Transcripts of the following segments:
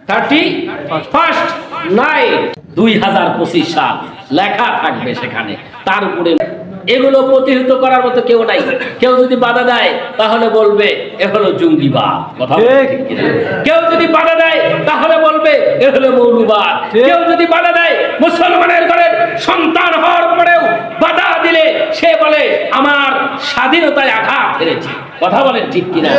31st night 2025 সাল লেখা থাকবে সেখানে। তার উপরে এগুলো প্রতিহত করার মতো কেউ নাই। কেউ যদি বাধা দেয় তাহলে বলবে এ হলো জঙ্গিবাদ, কথা ঠিক কিনা? কেউ যদি বাধা দেয় তাহলে বলবে এ হলো মৌলবাদ। কেউ যদি বাধা দেয়, মুসলমানের ঘরের সন্তান হওয়ার পরেও বাধা দিলে সে বলে আমার স্বাধীনতায় আঘাত হেরেছে, কথা বলেন ঠিক কিনা?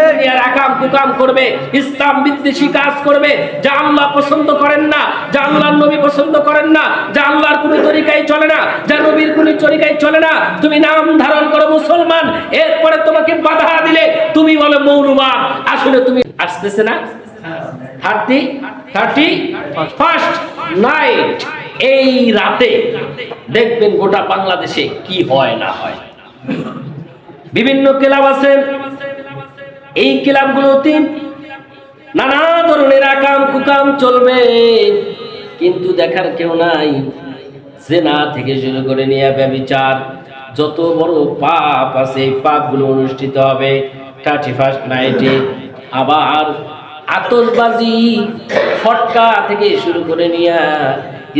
দুনিয়ার আকাম কুকাম করবে, ইসলাম বিদ্বেষী কাজ করবে, যা আল্লাহ পছন্দ করেন না, যা আল্লাহর নবী পছন্দ করেন না, যা আল্লাহর কোনো তরিকায় চলে না, যা নবীর কোনো তরিকায় চলে না। তুমি নাম ধারণ করো মুসলমান, এরপরে তোমাকে বাধা দিলে তুমি বলে মৌলবাদ। আসলে তুমি আসতেছে না 31st নাইট, এই রাতে দেখবেন গোটা বাংলাদেশে কি হয় না হয়। বিভিন্ন ক্লাব আছে, এই ক্লাবগুলোতে নানা ধরনের আকাম কুকাম চলবে, কিন্তু দেখার কেউ নাই। জেনা থেকে শুরু করে নিয়ে ব্যভিচার, যত বড় পাপ আছে এই পাপগুলো অনুষ্ঠিত হবে 31st নাইটে। আবার আতশবাজি, ফটকা থেকে শুরু করে নিয়ে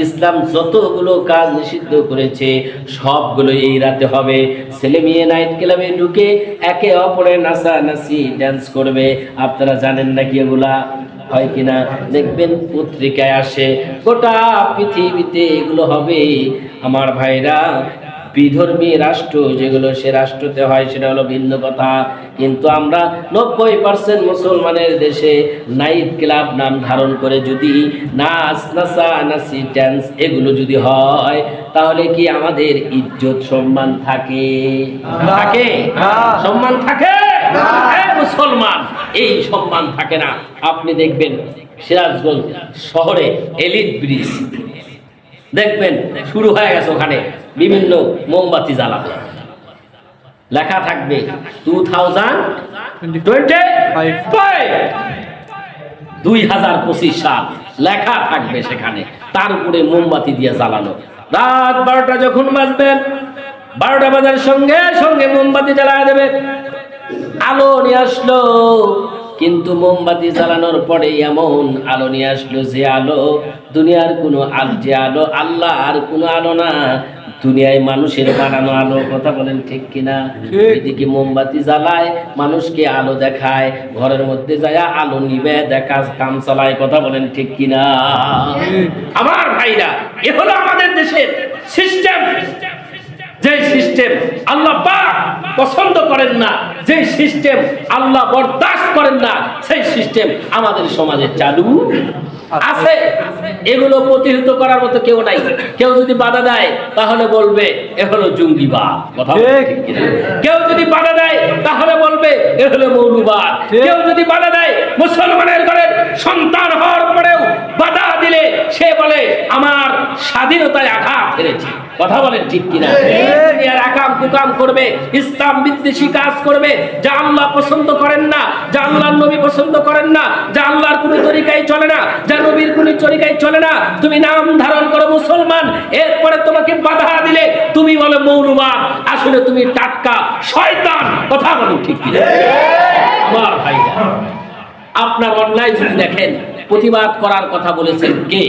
ইসলাম যতগুলো কাজ নিষিদ্ধ করেছে সবগুলো এই রাতে হবে। ছেলে মেয়ে নাইট ক্লাবে ঢুকে একে অপরের নাচানাচি ড্যান্স করবে। আপনারা জানেন নাকি এগুলা হয় কিনা? দেখবেন পত্রিকায় আসে, গোটা পৃথিবীতে এগুলো হবে। আমার ভাইরা, বিধর্মী রাষ্ট্র যেগুলো, সে রাষ্ট্রতে হয় সেটা হলো ভিন্ন কথা, কিন্তু আমরা 90% মুসলমানের দেশে নাইট ক্লাব নাম ধারণ করে যদি নাচ নাচানাচি ড্যান্স এগুলো যদি হয়, তাহলে কি আমাদের ইজ্জত সম্মান থাকে? থাকে? সম্মান থাকে? মুসলমান, এই সম্মান থাকে না। আপনি দেখবেন সিরাজগঞ্জ শহরে এলিট ব্রিজ দেখবেন শুরু হয়ে গেছে, ওখানে বিভিন্ন মোমবাতি জ্বালাবে, লেখা থাকবে 2025 সাল লেখা থাকবে সেখানে। তার উপরে মোমবাতি দিয়ে জ্বালানো। রাত 12টা যখন বাজবে, 12টা বাজার সঙ্গে সঙ্গে মোমবাতি জ্বালায় দেবে। আলো নিয়ে আসলো, কিন্তু মোমবাতি জ্বালানোর পরে এমন আলো নিয়ে আসলো যে আলো দুনিয়ার কোনো যে আলো, আল্লাহ আর কোনো আলো না, দুনিয়ায় মানুষের বানানো আলো, কথা বলেন ঠিক কিনা? এদিকে মোমবাতি জ্বালায়, মানুষকে আলো দেখায়, ঘরের মধ্যে যায় আলো নিবে, দেখা কাম চালায়, কথা বলেন ঠিক কিনা? আমার ভাইরা, এ হলো আমাদের দেশের সিস্টেম। যে সিস্টেম আল্লাহ পাক পছন্দ করেন না, যে সিস্টেম আল্লাহ বরদাস্ত করেন না, সেই সিস্টেম আমাদের সমাজে চালু আছে। এগুলো প্রতিহত করার মতো কেউ নাই। কেউ যদি বাধা দেয় তাহলে বলবে এ হলো জঙ্গিবাদ, কথা ঠিক কিনা? কেউ যদি বাধা দেয় তাহলে বলবে এ হলো মৌলবাদ। কেউ যদি বাধা দেয়, মুসলমানের ঘরের সন্তান হওয়ার পরেও বাধা দিলে সে বলে আমার স্বাধীনতায় আঘাত হেরেছে, কথা বলেন ঠিক কিনা? দুনিয়ার আকাম কুকাম করবে, ইসলাম বিদ্বেষী কাজ করবে, যা আল্লাহ পছন্দ করেন না, যা আল্লাহর নবী পছন্দ করেন না, যা আল্লাহর কোনো তরিকায় চলে না, যা নবীর কোনো তরিকায় চলে না। তুমি নাম ধারণ করো মুসলমান, এরপরে তোমাকে বাধা দিলে তুমি বলে মৌলবাদ। আসলে তুমি টাটকা শয়তান, কথা বলেন ঠিক কিনা? আমার ভাইরা, আপনার অন্যায় যদি দেখেন, প্রতিবাদ করার কথা বলেছেন কে?